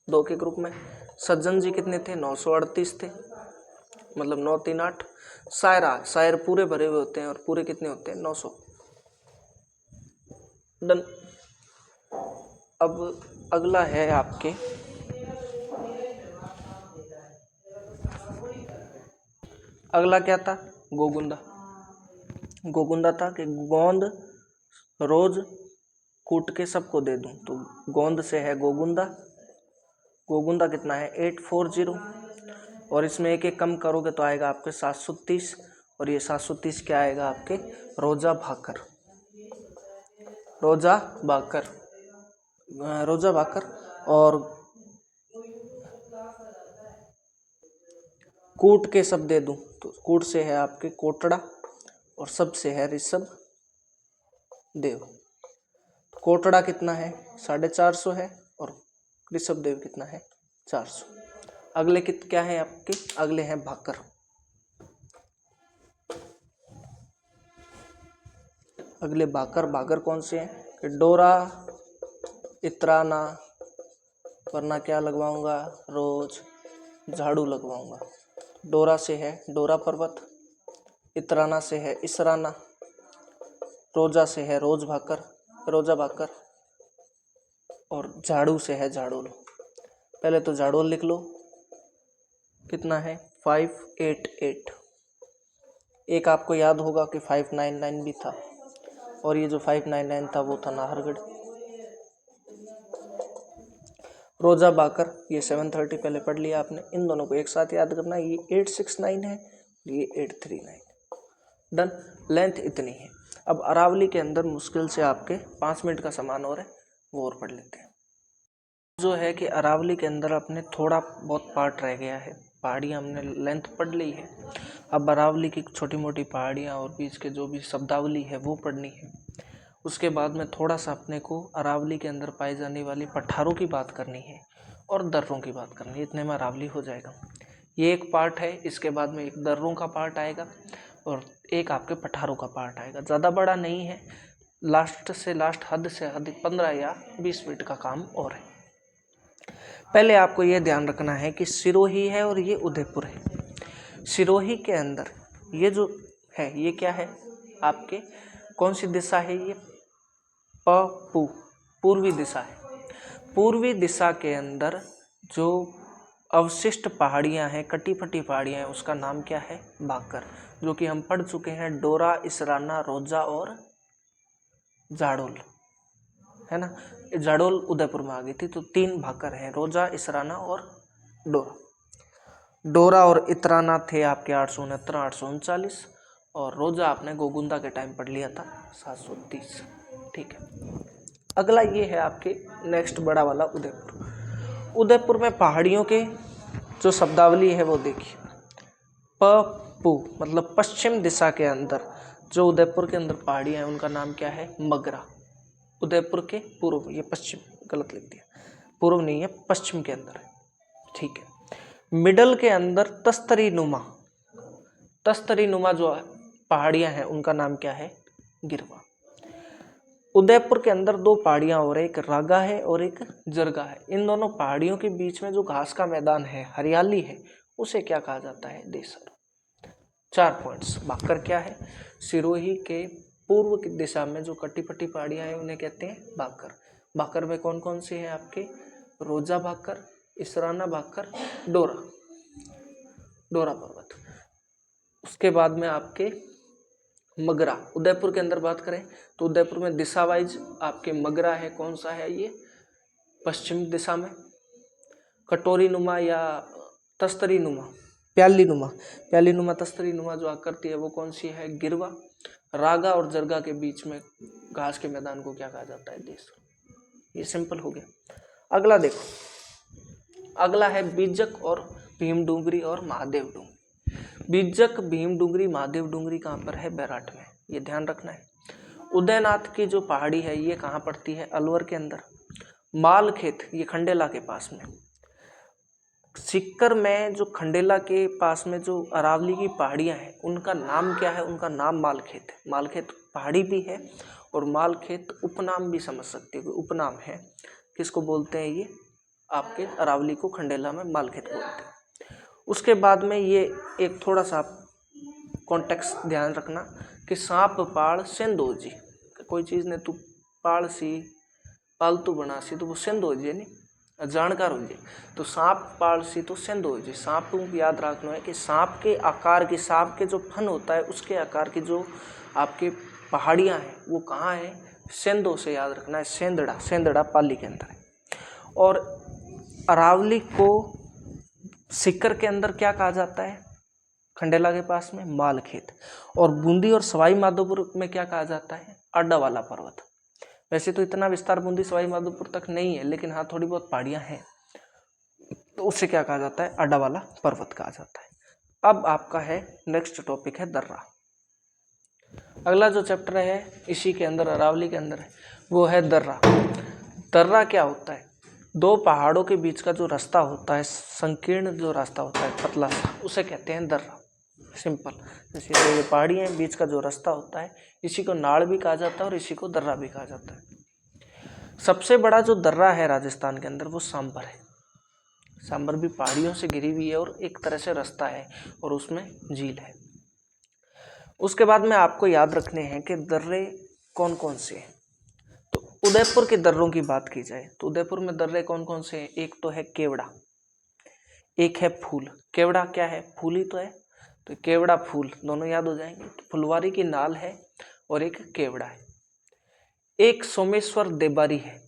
2 के ग्रुप में। सज्जन जी कितने थे 938 थे, मतलब 938। शायर पूरे भरे हुए होते हैं, और पूरे कितने होते हैं 900। डन। अब अगला है आपके अगला क्या था? गोगुंदा। गोगुंदा था कि गोंद रोज कूट के सबको दे दूं, तो गोंद से है गोगुंदा। गोगुंदा कितना है? 840। और इसमें एक एक कम करोगे तो आएगा आपके 730। और ये 730 क्या आएगा आपके? रोजा भाकर। रोजा भाकर, रोजा भाकर। और कूट के सब दे दूं, तो कूट से है आपके कोटड़ा और सब से है ऋषभ देव। कोटड़ा कितना है? 450 है और ऋषभ देव कितना है? 400। अगले क्या है आपके? अगले हैं भाकर। अगले भाकर। भाकर कौन से हैं? कि डोरा इतराना, वरना क्या लगवाऊंगा? रोज झाड़ू लगवाऊंगा। डोरा से है डोरा पर्वत, इतराना से है इसराना, रोजा से है रोज भाकर, रोजा भाकर, और झाड़ू से है झाड़ोल। पहले तो झाड़ोल लिख लो, कितना है? 588। एक आपको याद होगा कि 599 भी था, और ये जो 599 था वो था नाहरगढ़। रोजा बाकर ये 730 पहले पढ़ लिया आपने। इन दोनों को एक साथ याद करना, ये 869 है, ये 839। डन। लेंथ इतनी है। अब अरावली के अंदर मुश्किल से आपके 5 मिनट का सामान और है, वो और पढ़ लेते हैं। जो है कि अरावली के अंदर अपने थोड़ा बहुत पार्ट रह गया है। पहाड़ियाँ हमने लेंथ पढ़ ली है, अब अरावली की छोटी मोटी पहाड़ियाँ और बीच के जो भी शब्दावली है वो पढ़नी है। उसके बाद में थोड़ा सा अपने को अरावली के अंदर पाई जाने वाली पठारों की बात करनी है और दर्रों की बात करनी है। इतने में अरावली हो जाएगा। ये एक पार्ट है। इसके बाद में एक दर्रों का पार्ट आएगा और एक आपके पठारों का पार्ट आएगा। ज़्यादा बड़ा नहीं है, लास्ट से लास्ट, हद से हद 15 या 20 मिनट का काम और है। पहले आपको ये ध्यान रखना है कि सिरोही है और ये उदयपुर है। सिरोही के अंदर ये जो है ये क्या है आपके? कौन सी दिशा है ये? पूर्वी दिशा है। पूर्वी दिशा के अंदर जो अवशिष्ट पहाड़ियां हैं, कटी फटी पहाड़ियां हैं, उसका नाम क्या है? भाकर, जो कि हम पढ़ चुके हैं। डोरा, इसराना, रोजा और झाड़ोल, है ना। झाड़ोल उदयपुर में आ गई थी, तो 3 भाकर हैं, रोजा, इसराना और डोरा। डोरा और इतराना थे आपके 869, 839, और रोजा आपने गोगुंदा के टाइम पढ़ लिया था 730। ठीक है। अगला ये है आपके नेक्स्ट बड़ा वाला उदयपुर। उदयपुर में पहाड़ियों के जो शब्दावली है वो देखिए। पू मतलब पश्चिम दिशा के अंदर जो उदयपुर के अंदर पहाड़ियाँ हैं उनका नाम क्या है? मगरा। उदयपुर के पूर्व, ये पश्चिम गलत लिख दिया, पूर्व नहीं है, पश्चिम के अंदर है। ठीक है। मिडल के अंदर तस्तरी नुमा। तस्तरी नुमा जो पहाड़ियाँ हैं उनका नाम क्या है? गिरवा। उदयपुर के अंदर 2 पहाड़ियाँ और है, एक रागा है और एक जरगा है। इन दोनों पहाड़ियों के बीच में जो घास का मैदान है, हरियाली है, उसे क्या कहा जाता है? देसर। 4 पॉइंट्स। भाकर क्या है? सिरोही के पूर्व की दिशा में जो कटी पट्टी पहाड़ियाँ हैं उन्हें कहते हैं भाकर। भाकर में कौन कौन से हैं आपके? रोजा भाकर, इसराना भाकर, डोरा, डोरा पर्वत। उसके बाद में आपके मगरा। उदयपुर के अंदर बात करें तो उदयपुर में दिशा वाइज आपके मगरा है। कौन सा है ये? पश्चिम दिशा में। कटोरी नुमा या तस्तरी नुमा, प्याली नुमा, प्याली नुमा, तस्तरी नुमा जो आकृति है वो कौन सी है? गिरवा। रागा और जरगा के बीच में घास के मैदान को क्या कहा जाता है? देश। ये सिंपल हो गया। अगला देखो, अगला है बीजक और भीम डूंगरी और महादेव डूंगरी। बीजक, भीम डूंगरी, महादेव डूंगरी कहाँ पर है? बैराट में। ये ध्यान रखना है। उदयनाथ की जो पहाड़ी है ये कहाँ पड़ती है? अलवर के अंदर। मालखेत ये खंडेला के पास में। सीकर में जो खंडेला के पास में जो अरावली की पहाड़ियाँ हैं उनका नाम क्या है? उनका नाम मालखेत है। मालखेत पहाड़ी भी है और मालखेत उपनाम भी समझ सकते हो, उपनाम है। किसको बोलते हैं ये? आपके अरावली को खंडेला में मालखेत बोलते हैं। उसके बाद में ये एक थोड़ा सा कॉन्टेक्स्ट ध्यान रखना कि सांप पाड़ सेंदोजी, कोई चीज़ ने तू पालसी पालतू बनासी तो वो सिंध हो जाए नहीं जानकार हो जाए। तो सांप पालसी तो सिंध हो जाए। सांप को याद रखना है कि सांप के आकार की, सांप के जो फन होता है उसके आकार की जो आपके पहाड़ियाँ हैं वो कहाँ है, सिंधों से याद रखना है। सेंधड़ा, सेंधड़ा पाली के अंदर है। और अरावली को सीकर के अंदर क्या कहा जाता है, खंडेला के पास में मालखेत। और बूंदी और सवाई माधोपुर में क्या कहा जाता है, अड्डा वाला पर्वत। वैसे तो इतना विस्तार बूंदी सवाई माधोपुर तक नहीं है, लेकिन हाँ थोड़ी बहुत पहाड़ियाँ हैं, तो उससे क्या कहा जाता है, अड्डा वाला पर्वत कहा जाता है। अब आपका है नेक्स्ट टॉपिक है दर्रा। अगला जो चैप्टर है इसी के अंदर, अरावली के अंदर है, वो है दर्रा। दर्रा क्या होता है, दो पहाड़ों के बीच का जो रास्ता होता है, संकीर्ण जो रास्ता होता है पतला सा, उसे कहते हैं दर्रा। सिंपल, जैसे ये पहाड़ी है, बीच का जो रास्ता होता है, इसी को नाड़ भी कहा जाता है और इसी को दर्रा भी कहा जाता है। सबसे बड़ा जो दर्रा है राजस्थान के अंदर वो सांबर है। सांबर भी पहाड़ियों से घिरी हुई है और एक तरह से रास्ता है और उसमें झील है। उसके बाद में आपको याद रखने हैं कि दर्रे कौन कौन से हैं। तो उदयपुर के दर्रों की बात की जाए तो उदयपुर में दर्रे कौन कौन से हैं, एक तो है केवड़ा, एक है फूल। केवड़ा क्या है, फूल ही तो है, तो केवड़ा फूल दोनों याद हो जाएंगे। तो फुलवारी की नाल है और एक केवड़ा है। एक सोमेश्वर देबारी है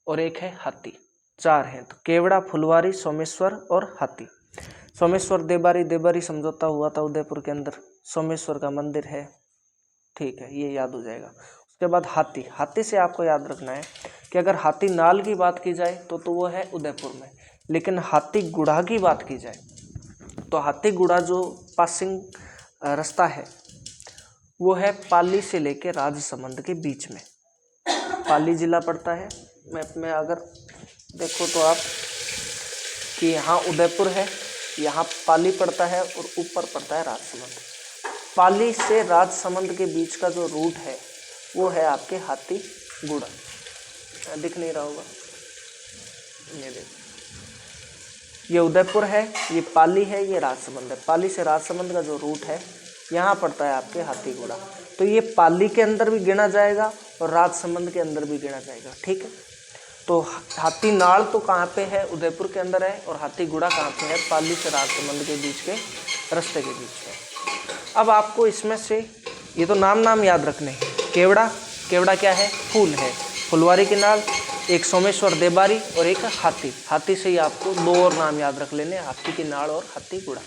और एक है हाथी। चार हैं, तो केवड़ा, फुलवारी, सोमेश्वर और हाथी। सोमेश्वर देबारी, देबारी समझौता हुआ था उदयपुर के अंदर, सोमेश्वर का मंदिर है, ठीक है, ये याद हो जाएगा। उसके बाद हाथी, हाथी से आपको याद रखना है कि अगर हाथी नाल की बात की जाए तो वो है उदयपुर में, लेकिन हाथी गुड़ा की बात की जाए तो हाथी गुड़ा जो पासिंग रास्ता है वो है पाली से लेके राजसमंद के बीच में। पाली जिला पड़ता है मैप में, अगर देखो तो आप कि यहाँ उदयपुर है, यहाँ पाली पड़ता है और ऊपर पड़ता है राजसमंद। पाली से राजसमंद के बीच का जो रूट है वो है आपके हाथी गुड़ा। दिख नहीं रहा होगा, ये देखो, ये उदयपुर है, ये पाली है, ये राजसमंद है। पाली से राजसमंद का जो रूट है यहाँ पड़ता है आपके हाथी गुड़ा। तो ये पाली के अंदर भी गिना जाएगा और राजसमंद के अंदर भी गिना जाएगा, ठीक है। तो हाथी नाड़ तो कहाँ पे है, उदयपुर के अंदर है, और हाथी गुड़ा कहाँ पे है, पाली से राजसमंद के बीच के रास्ते के बीच में। अब आपको इसमें से ये तो नाम याद रखने हैं। केवड़ा, केवड़ा क्या है, फूल है। फुलवारी की नाल, एक सोमेश्वर देबारी और एक हाथी। हाथी से ही आपको दो और नाम याद रख लेने, हाथी की नाल और हाथी गुड़ा।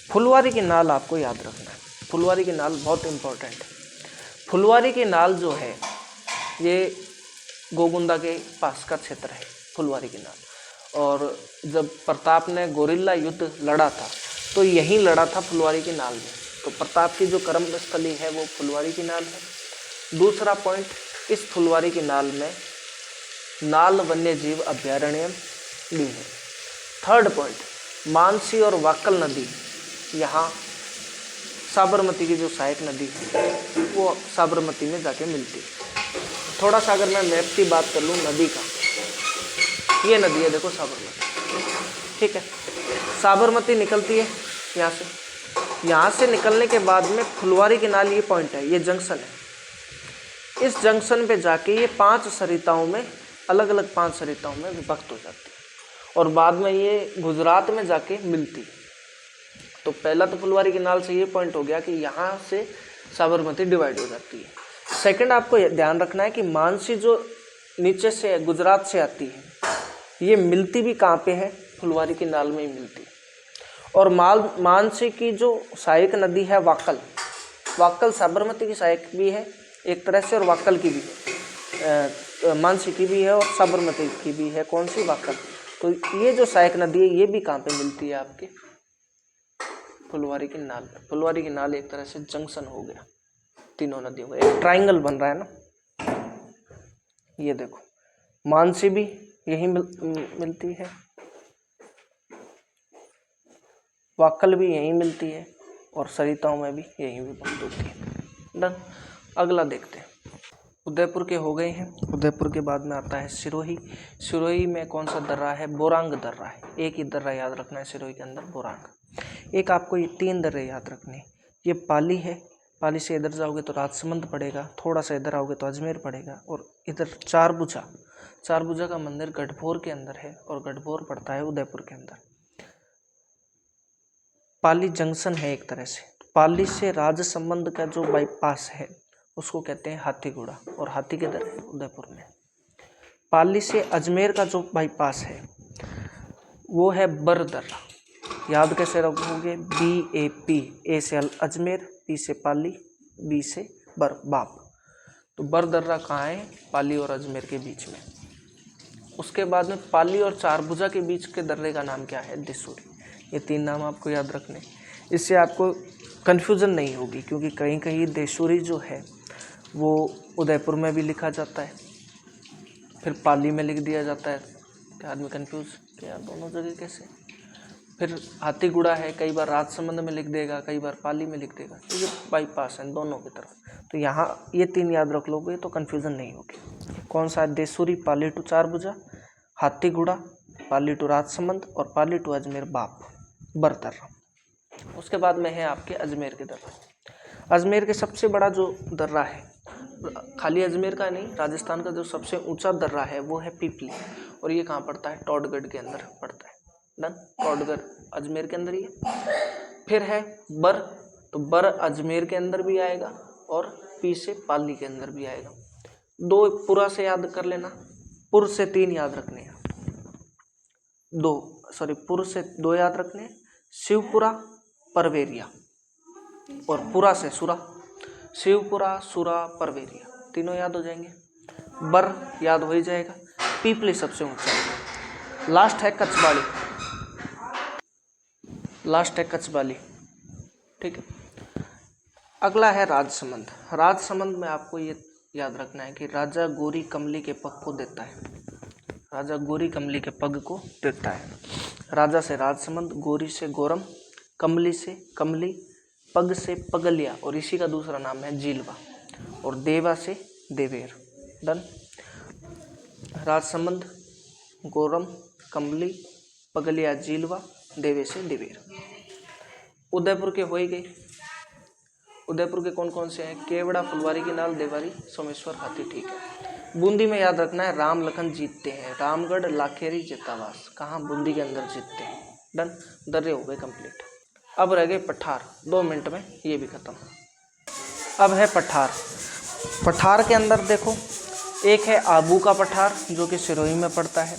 फुलवारी की नाल आपको याद रखना है, फुलवारी की नाल बहुत इंपॉर्टेंट है। फुलवारी की नाल जो है ये गोगुंदा के पास का क्षेत्र है, फुलवारी की नाल। और जब प्रताप ने गोरिल्ला युद्ध लड़ा था तो यहीं लड़ा था फुलवारी की नाल में। तो प्रताप की जो कर्मस्थली है वो फुलवारी की नाल है। दूसरा पॉइंट, इस फुलवारी की नाल में नाल वन्य जीव अभ्यारण्य भी है। थर्ड पॉइंट, मानसी और वाकल नदी, यहाँ साबरमती की जो सहायक नदी है वो साबरमती में जाके मिलती है। थोड़ा सा अगर मैं मैप की बात कर लूँ नदी का, ये नदी है देखो साबरमती, ठीक है। साबरमती निकलती है यहाँ से निकलने के बाद में फुलवारी की नाल, ये पॉइंट है, ये जंक्शन है। इस जंक्शन पे जाके ये 5 सरिताओं में, अलग अलग 5 सरिताओं में विभक्त हो जाती है और बाद में ये गुजरात में जाके मिलती है। तो पहला तो फुलवारी की नाल से ये पॉइंट हो गया कि यहाँ से साबरमती डिवाइड हो जाती है। सेकंड आपको ध्यान रखना है कि मानसी जो नीचे से गुजरात से आती है, ये मिलती भी कहाँ पे है, फुलवारी की नाल में ही मिलती है। और मानसी की जो सहायक नदी है वाकल, वाकल साबरमती की सहायक भी है एक तरह से, और वाकल की भी है, मानसी की भी है और साबरमती की भी है। कौन सी, वाकल। तो ये जो सहायक नदी है ये भी कहाँ पे मिलती है, आपके फुलवारी की नाल। फुलवारी की नाल एक तरह से जंक्शन हो गया तीनों नदियों का, एक ट्राइंगल बन रहा है ना। ये देखो मानसी भी यही मिलती है, वाकल भी यहीं मिलती है और सरिताओं में भी यहीं विभक्त होती है। डन। अगला देखते हैं, उदयपुर के हो गए हैं। उदयपुर के बाद में आता है सिरोही। सिरोही में कौन सा दर्रा है, बोरांग दर्रा है। एक ही दर्रा याद रखना है सिरोही के अंदर, बोरांग। एक आपको ये 3 दर्रे याद रखने, ये पाली है, पाली से इधर जाओगे तो राजसमंद पड़ेगा, थोड़ा सा इधर आओगे तो अजमेर पड़ेगा, और इधर चारभुजा का मंदिर गढ़भोर के अंदर है, और गढ़भोर पड़ता है उदयपुर के अंदर। पाली जंक्शन है एक तरह से। पाली से राजसमंद का जो बाईपास है उसको कहते हैं हाथीगुड़ा, और हाथी किधर है? उदयपुर में। पाली से अजमेर का जो बाईपास है वो है बरदर्रा। याद कैसे रखोगे? BAP, A से अजमेर, P से पाली, B से बाप। तो बरदर्रा कहाँ है? पाली और अजमेर के बीच में। उसके बाद में पाली और चारभुजा के बीच के दर्रे का नाम क्या है? देसूरी। ये 3 नाम आपको याद रखने, इससे आपको कन्फ्यूज़न नहीं होगी, क्योंकि कहीं कहीं देसूरी जो है वो उदयपुर में भी लिखा जाता है, फिर पाली में लिख दिया जाता है, तो आदमी कन्फ्यूज़ कि यार दोनों जगह कैसे। फिर हाथीगुड़ा है, कई बार राजसमंद में लिख देगा, कई बार पाली में लिख देगा, तो ये बाईपास है दोनों की तरफ। तो यहाँ ये 3 याद रख लोगे तो कन्फ्यूज़न नहीं होगी। कौन सा? देसूरी, पाली टू चारभुजा, हाथीगुड़ा, पाली टू राजसमंद, और पाली टू अजमेर बाप, बरदर्रा। उसके बाद में है आपके अजमेर के दर्रा। अजमेर के सबसे बड़ा जो दर्रा है, खाली अजमेर का नहीं, राजस्थान का जो सबसे ऊंचा दर्रा है वो है पीपली, और ये कहाँ पड़ता है? टॉडगढ़ के अंदर पड़ता है। डन, टॉडगढ़ अजमेर के अंदर ही है। फिर है बर, तो बर अजमेर के अंदर भी आएगा, और पी से पाली के अंदर भी आएगा। 2 पुरा से याद कर लेना, पुर से 3 याद रखने हैं, पुर से 2 याद रखने हैं, शिवपुरा, परवेरिया, और पुरा से सुरा। शिवपुरा, सुरा, परवेरिया, तीनों याद हो जाएंगे। बर याद हो ही जाएगा। पीपली सबसे ऊंचा है। लास्ट है कचबाली, ठीक है। अगला है राजसमंद। राजसमंद में आपको ये याद रखना है कि राजा गोरी कमली के पग को देता है। राजा गोरी कमली के पग को देता है। राजा से राजसमंद, गोरी से गोरम, कमली से कमली, पग से पगलिया, और इसी का दूसरा नाम है जीलवा, और देवा से देवेर। डन। राजसमंद, गोरम, कमली, पगलिया, जीलवा, देवे से देवेर। उदयपुर के हो ही गए। उदयपुर के कौन कौन से हैं? केवड़ा, फुलवारी की नाल, देवारी, सोमेश्वर, हाथी, ठीक है। बूंदी में याद रखना है राम लखन जीतते हैं, रामगढ़, लाखेरी, जेतावास। कहाँ? बूंदी के अंदर जीतते हैं। डन, दर्रे हो गए कंप्लीट। अब रह गए पठार। 2 मिनट में ये भी खत्म। अब है पठार। पठार के अंदर देखो, एक है आबू का पठार जो कि सिरोही में पड़ता है,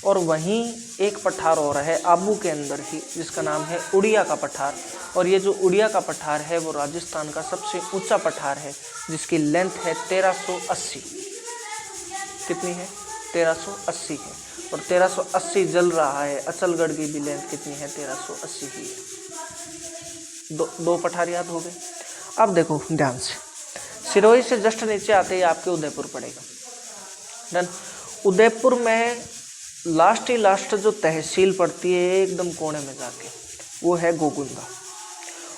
और वहीं एक पठार और है आबू के अंदर ही जिसका नाम है उड़िया का पठार। और ये जो उड़िया का पठार है वो राजस्थान का सबसे ऊंचा पठार है, जिसकी लेंथ है 1380। कितनी है? 1380 है, और 1380 जल रहा है। अचलगढ़ की भी लेंथ कितनी है? 1380 ही है। दो पठार याद हो गए। अब देखो ध्यान से, सिरोही से जस्ट नीचे आते ही आपके उदयपुर पड़ेगा। डन। उदयपुर में लास्ट जो तहसील पड़ती है एकदम कोने में जाके, वो है गोगुंदा,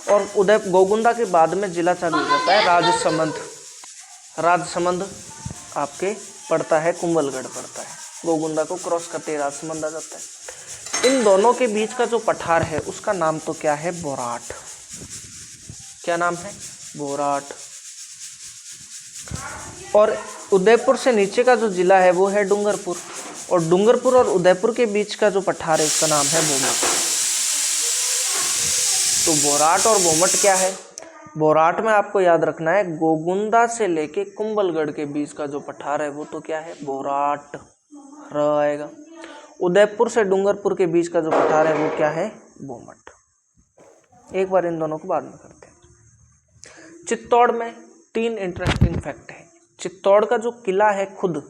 और गोगुंदा के बाद में जिला चालू हो जाता है राजसमंद। राजसमंद आपके पड़ता है, कुंभलगढ़ पड़ता है। गोगुंदा को क्रॉस करते राजसमंद आ जाता है। इन दोनों के बीच का जो पठार है उसका नाम तो क्या है? बोराट। क्या नाम है? बोराट। और उदयपुर से नीचे का जो जिला है वो है डूंगरपुर, और डूंगरपुर और उदयपुर के बीच का जो पठार है उसका नाम है बोमट। तो बोराट और बोमट क्या है? बोराट में आपको याद रखना है गोगुंदा से लेके कुंभलगढ़ के बीच का जो पठार है वो तो क्या है? बोराट आएगा। उदयपुर से डूंगरपुर के बीच का जो पठार है वो क्या है? बोमट। एक बार इन दोनों को बाद में करते हैं। चित्तौड़ में 3 इंटरेस्टिंग फैक्ट है। चित्तौड़ का जो किला है खुद,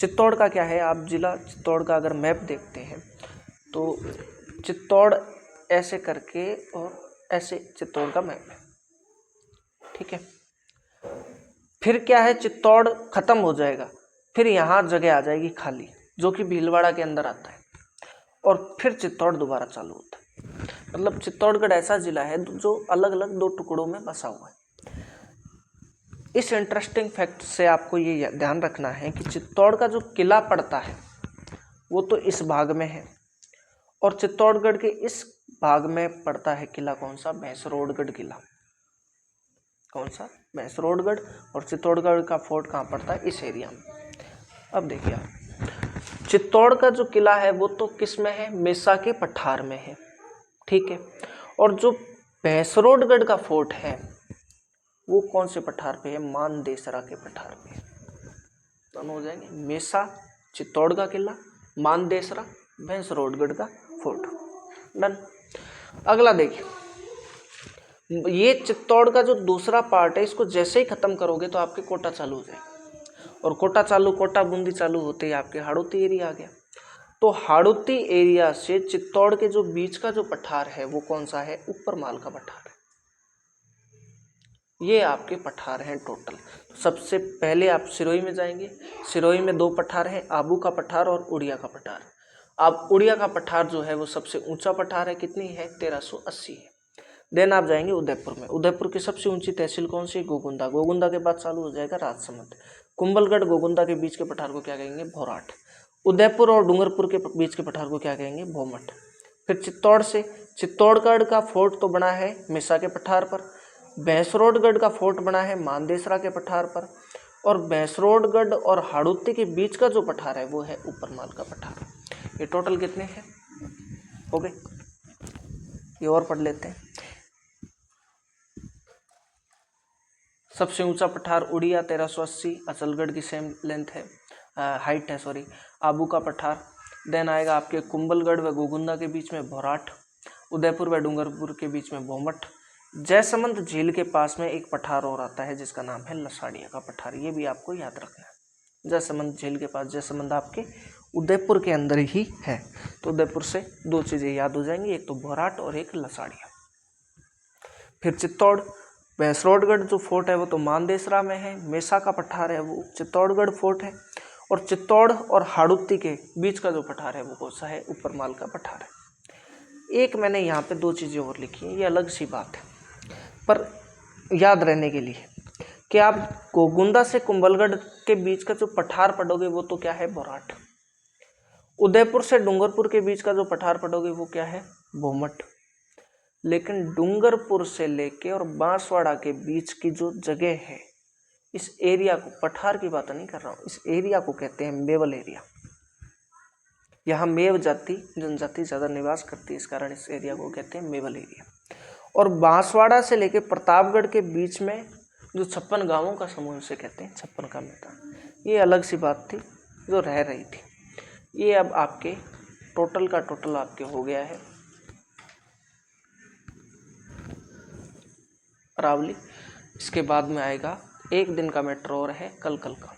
चित्तौड़ का क्या है, आप जिला चित्तौड़ का अगर मैप देखते हैं तो चित्तौड़ ऐसे करके और ऐसे चित्तौड़ का मैप है, ठीक है। फिर क्या है, चित्तौड़ खत्म हो जाएगा, फिर यहाँ जगह आ जाएगी खाली जो कि भीलवाड़ा के अंदर आता है, और फिर चित्तौड़ दोबारा चालू होता है। मतलब चित्तौड़गढ़ ऐसा जिला है जो अलग अलग 2 टुकड़ों में बसा हुआ है। इस इंटरेस्टिंग फैक्ट से आपको ये ध्यान रखना है कि चित्तौड़ का जो किला पड़ता है वो तो इस भाग में है, और चित्तौड़गढ़ के इस भाग में पड़ता है किला कौन सा? भैंसरोडगढ़ किला। कौन सा? भैंसरोडगढ़। और चित्तौड़गढ़ का फोर्ट कहाँ पड़ता है? इस एरिया में। अब देखिए आप, चित्तौड़ का जो किला है वो तो किस में है? मेसा के पठार में है, ठीक है। और जो भैंसरोडगढ़ का फोर्ट है वो कौन से पठार पे है? मानदेसरा के पठार पे। दोनों हो जाएंगे, मेसा चित्तौड़ का किला, मानदेसरा भैंसरोडगढ़ का फोर्ट। डन। अगला देखिए, ये चित्तौड़ का जो दूसरा पार्ट है इसको जैसे ही खत्म करोगे तो आपके कोटा चालू हो जाएगा, और कोटा बूंदी चालू होते ही आपके हाड़ौती एरिया आ गया। तो हाड़ौती एरिया से चित्तौड़ के जो बीच का जो पठार है वो कौन सा है? ऊपर माल का पठार है। ये आपके पठार हैं टोटल। सबसे पहले आप सिरोही में जाएंगे, सिरोही में 2 पठार हैं, आबू का पठार और उड़िया का पठार। अब उड़िया का पठार जो है वो सबसे ऊंचा पठार है, कितनी है? 1380 है। देन आप जाएंगे उदयपुर में, उदयपुर की सबसे ऊंची तहसील कौन सी? गोगुंदा। गोगुंदा के बाद चालू हो जाएगा राजसमंद। कुंभलगढ़ गोगुंदा के बीच के पठार को क्या कहेंगे? भौराट। उदयपुर और डूंगरपुर के बीच के पठार को क्या कहेंगे? भौमट। फिर चित्तौड़ से, चित्तौड़गढ़ का फोर्ट तो बना है मेसा के पठार पर, भैंसरोडगढ़ का फोर्ट बना है मानदेसरा के पठार पर, और भैंसरोडगढ़ और हाड़ौती के बीच का जो पठार है वो है ऊपरमाल का पठार। ये टोटल कितने हैं? हो गए। ये और पढ़ लेते हैं। सबसे ऊंचा पठार उड़िया 1380, अचलगढ़ की सेम लेंथ है, हाइट है सॉरी। आबू का पठार। देन आएगा आपके कुंभलगढ़ व गोगुंदा के बीच में भौराट, उदयपुर व डूंगरपुर के बीच में भौमट। जयसमंद झील के पास में एक पठार और आता है जिसका नाम है लसाड़िया का पठार, ये भी आपको याद रखना है। जयसमंद झील के पास, जयसमंद आपके उदयपुर के अंदर ही है, तो उदयपुर से 2 चीज़ें याद हो जाएंगी, एक तो भौराट और एक लसाड़िया। फिर चित्तौड़, भैंसरोडगढ़ जो फोर्ट है वो तो मानदेसरा में है, मेसा का पठार है वो चित्तौड़गढ़ फोर्ट है, और चित्तौड़ और हाड़ौती के बीच का जो पठार है वो कौन सा है? ऊपरमाल का पठार है। एक मैंने यहाँ पे 2 चीज़ें और लिखी हैं, ये अलग सी बात है पर याद रहने के लिए कि आप गोगुंदा से कुंभलगढ़ के बीच का जो पठार पढ़ोगे वो तो क्या है? भौराट। उदयपुर से डूंगरपुर के बीच का जो पठार पढ़ोगे वो क्या है? भौमट। लेकिन डूंगरपुर से लेके और बांसवाड़ा के बीच की जो जगह है, इस एरिया को, पठार की बात नहीं कर रहा हूँ, इस एरिया को कहते हैं मेवल एरिया। यहाँ मेव जाति जनजाति ज़्यादा निवास करती है, इस कारण इस एरिया को कहते हैं मेवल एरिया। और बांसवाड़ा से लेके प्रतापगढ़ के बीच में जो 56 गांवों का समूह उसे कहते हैं 56 का मैदान। ये अलग सी बात थी जो रह रही थी। ये अब आपके टोटल का टोटल आपके हो गया है अरावली। इसके बाद में आएगा एक दिन का मेट्रो और है कल का।